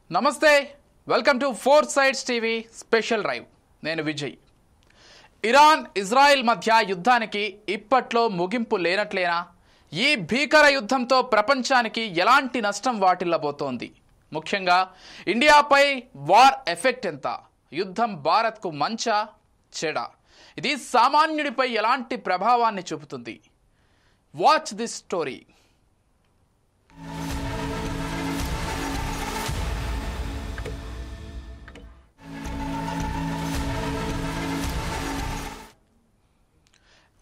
నమస్తే, welcome to four sides TV special drive. నేను Vijay. Iran Israel మధ్య యుద్ధానికి ఇప్పట్లో ముగింపు లేనట్లేనా? ఈ భీకర యుద్ధంతో ప్రపంచానికి ఎలాంటి నష్టం వాటిల్లబోతోంది? ముఖ్యంగా ఇండియాపై వార్ ఎఫెక్ట్ ఎంత? యుద్ధం భారత్కు మంచా చెడా? ఇది సామాన్యుడిపై ఎలాంటి ప్రభావాన్ని చూపుతుంది? Watch this story.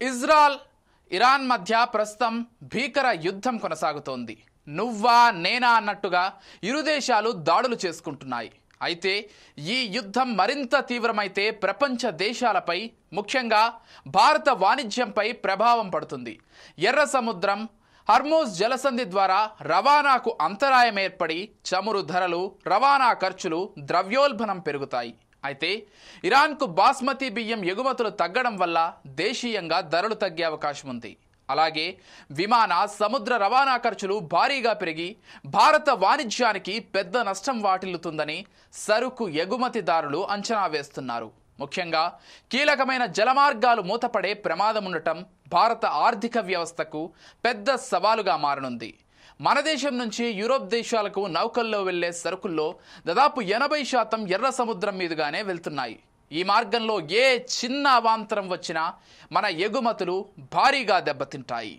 Israel Iran మధ్య ప్రస్తుతం భీకర యుద్ధం కొనసాగుతోంది. నువ్వా నేనా అన్నట్టుగా ఇరు దేశాలు దాడులు చేసుకుంటున్నాయి. అయితే ఈ యుద్ధం మరింత తీవ్రమైతే ప్రపంచ దేశాలపై, ముఖ్యంగా భారత వాణిజ్యంపై ప్రభావం పడుతుంది. ఎర్ర సముద్రం, హర్మూజ్ జలసంధి ద్వారా రవాణాకు అంతరాయం ఏర్పడి చమురు ధరలు, రవాణా ఖర్చులు, ద్రవ్యోల్బణం పెరుగుతాయి. అయితే ఇరాన్కు బాస్మతి బియ్యం ఎగుమతులు తగ్గడం వల్ల దేశీయంగా ధరలు తగ్గే అవకాశం ఉంది. అలాగే విమాన, సముద్ర రవాణా ఖర్చులు భారీగా పెరిగి భారత వాణిజ్యానికి పెద్ద నష్టం వాటిల్లుతుందని సరుకు ఎగుమతిదారులు అంచనా వేస్తున్నారు. ముఖ్యంగా కీలకమైన జలమార్గాలు మూతపడే ప్రమాదం ఉండటం భారత ఆర్థిక వ్యవస్థకు పెద్ద సవాలుగా మారనుంది. మన దేశం నుంచి యూరోప్ దేశాలకు నౌకల్లో వెళ్లే సరుకుల్లో దాదాపు 80% ఎర్ర సముద్రం మీదుగానే వెళ్తున్నాయి. ఈ మార్గంలో ఏ చిన్న అవాంతరం వచ్చినా మన ఎగుమతులు భారీగా దెబ్బతింటాయి.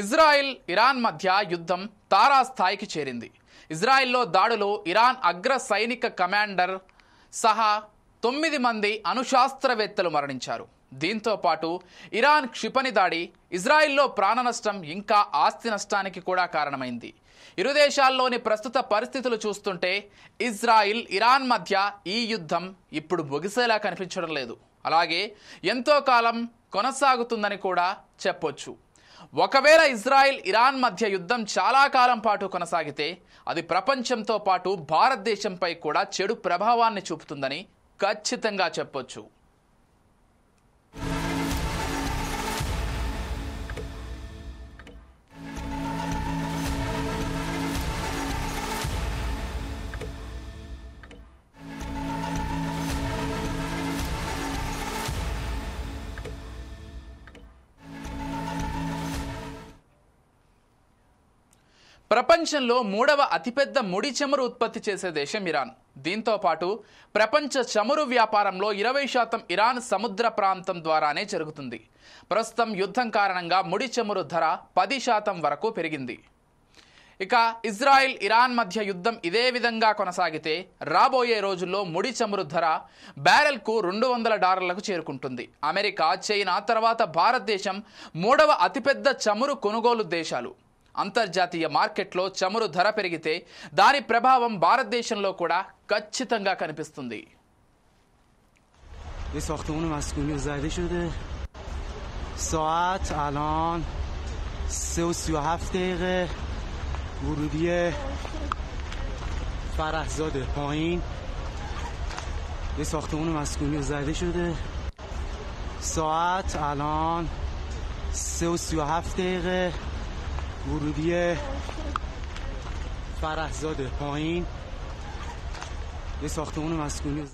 ఇజ్రాయెల్ ఇరాన్ మధ్య యుద్ధం తారాస్థాయికి చేరింది. ఇజ్రాయెల్లో దాడులు ఇరాన్ అగ్ర సైనిక కమాండర్ సహా 9 మంది అణుశాస్త్రవేత్తలు మరణించారు. దీంతో పాటు ఇరాన్ క్షిపణి దాడి ఇజ్రాయెల్లో ప్రాణ నష్టం, ఇంకా ఆస్తి నష్టానికి కూడా కారణమైంది. ఇరు దేశాల్లోని ప్రస్తుత పరిస్థితులు చూస్తుంటే ఇజ్రాయెల్ ఇరాన్ మధ్య ఈ యుద్ధం ఇప్పుడు ముగిసేలా కనిపించడం లేదు. అలాగే ఎంతో కాలం కొనసాగుతుందని కూడా చెప్పొచ్చు. ఒకవేళ ఇజ్రాయెల్ ఇరాన్ మధ్య యుద్ధం చాలా కాలం పాటు కొనసాగితే అది ప్రపంచంతో పాటు భారతదేశంపై కూడా చెడు ప్రభావాన్ని చూపుతుందని ఖచ్చితంగా చెప్పొచ్చు. ప్రపంచంలో 3వ అతిపెద్ద ముడి చమురు ఉత్పత్తి చేసే దేశం ఇరాన్. దీంతో పాటు ప్రపంచ చమురు వ్యాపారంలో 20% ఇరాన్ సముద్ర ప్రాంతం ద్వారానే జరుగుతుంది. ప్రస్తుతం యుద్ధం కారణంగా ముడి చమురు ధర 10% వరకు పెరిగింది. ఇక ఇజ్రాయెల్ ఇరాన్ మధ్య యుద్ధం ఇదే విధంగా కొనసాగితే రాబోయే రోజుల్లో ముడి చమురు ధర బ్యారెల్కు $200 చేరుకుంటుంది. అమెరికా, చైనా తర్వాత భారతదేశం 3వ అతిపెద్ద చమురు కొనుగోలు దేశాలు. అంతర్జాతీయ మార్కెట్లో చమురు ధర పెరిగితే దాని ప్రభావం భారతదేశంలో కూడా ఖచ్చితంగా కనిపిస్తుంది. ساختمان مسکونی زده شده. ساعت الان 3:37 ورودی فرهزاد پایین. یه ساختمان مسکونی زده شده. ساعت الان 3:37 ورودی فرهزاد پایین. یه ساختمان مسکونی.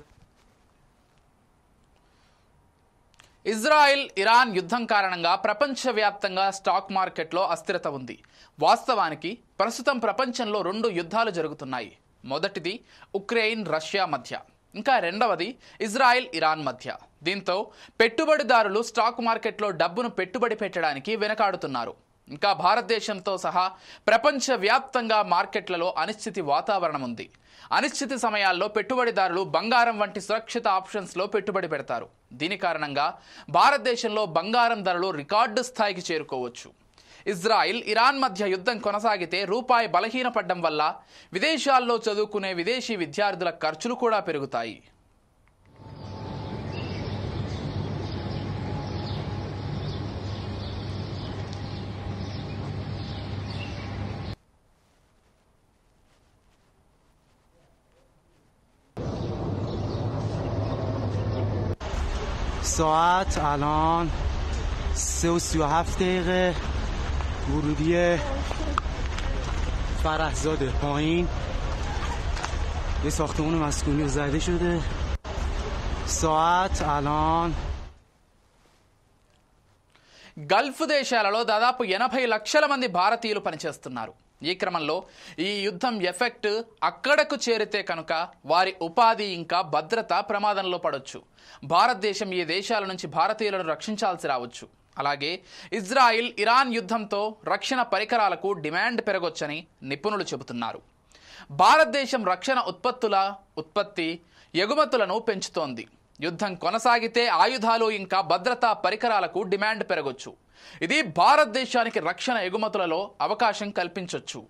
ఇజ్రాయెల్ ఇరాన్ యుద్ధం కారణంగా ప్రపంచవ్యాప్తంగా స్టాక్ మార్కెట్లో అస్థిరత ఉంది. వాస్తవానికి ప్రస్తుతం ప్రపంచంలో 2 యుద్ధాలు జరుగుతున్నాయి. మొదటిది ఉక్రెయిన్ రష్యా మధ్య, ఇంకా రెండవది ఇజ్రాయెల్ ఇరాన్ మధ్య. దీంతో పెట్టుబడిదారులు స్టాక్ మార్కెట్లో డబ్బును పెట్టుబడి పెట్టడానికి వెనకాడుతున్నారు. ఇంకా భారతదేశంతో సహా ప్రపంచవ్యాప్తంగా మార్కెట్లలో అనిశ్చితి వాతావరణం ఉంది. అనిశ్చితి సమయాల్లో పెట్టుబడిదారులు బంగారం వంటి సురక్షిత ఆప్షన్స్లో పెట్టుబడి పెడతారు. దీని కారణంగా భారతదేశంలో బంగారం ధరలు రికార్డు స్థాయికి చేరుకోవచ్చు. ఇజ్రాయిల్ ఇరాన్ మధ్య యుద్ధం కొనసాగితే రూపాయి బలహీనపడడం వల్ల విదేశాల్లో చదువుకునే విదేశీ విద్యార్థుల ఖర్చులు కూడా పెరుగుతాయి. ساعت الان 3:37 ورودی فرهزاده پایین یه ساختمان مسکونی زده شده. ساعت الان గల్ఫ్ దేశాలలో దాదాపు 80 లక్షల మంది భారతీయులు పనిచేస్తున్నారు. ఈ క్రమంలో ఈ యుద్ధం ఎఫెక్ట్ అక్కడకు చేరితే కనుక వారి ఉపాధి ఇంకా భద్రత ప్రమాదంలో పడవచ్చు. భారతదేశం ఈ దేశాల నుంచి భారతీయులను రక్షించాల్సి రావచ్చు. అలాగే ఇజ్రాయిల్ ఇరాన్ యుద్ధంతో రక్షణ పరికరాలకు డిమాండ్ పెరగొచ్చని నిపుణులు చెబుతున్నారు. భారతదేశం రక్షణ ఉత్పత్తి ఎగుమతులను పెంచుతోంది. యుద్ధం కొనసాగితే ఆయుధాలు ఇంకా భద్రతా పరికరాలకు డిమాండ్ పెరగొచ్చు. ఇది భారతదేశానికి రక్షణ ఎగుమతులలో అవకాశం కల్పించొచ్చు.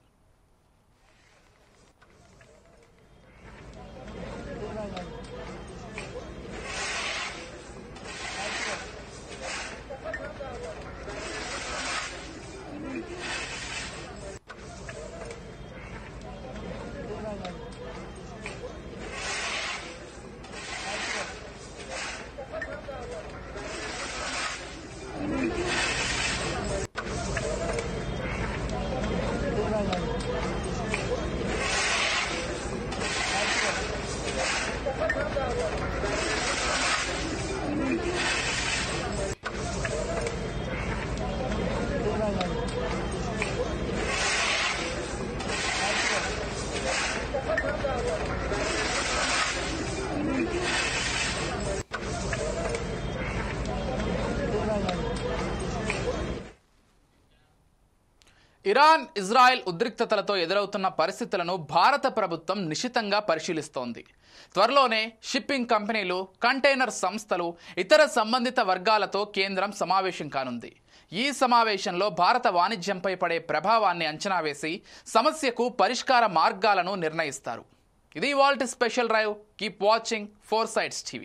ఇరాన్ ఇజ్రాయెల్ ఉద్రిక్తతలతో ఎదురవుతున్న పరిస్థితులను భారత ప్రభుత్వం నిశితంగా పరిశీలిస్తోంది. త్వరలోనే షిప్పింగ్ కంపెనీలు, కంటైనర్ సంస్థలు, ఇతర సంబంధిత వర్గాలతో కేంద్రం సమావేశం కానుంది. ఈ సమావేశంలో భారత వాణిజ్యంపై పడే ప్రభావాన్ని అంచనా వేసి సమస్యకు పరిష్కార మార్గాలను నిర్ణయిస్తారు. ఇది ఇవాల్టి special drive. Keep watching 4 Sides TV.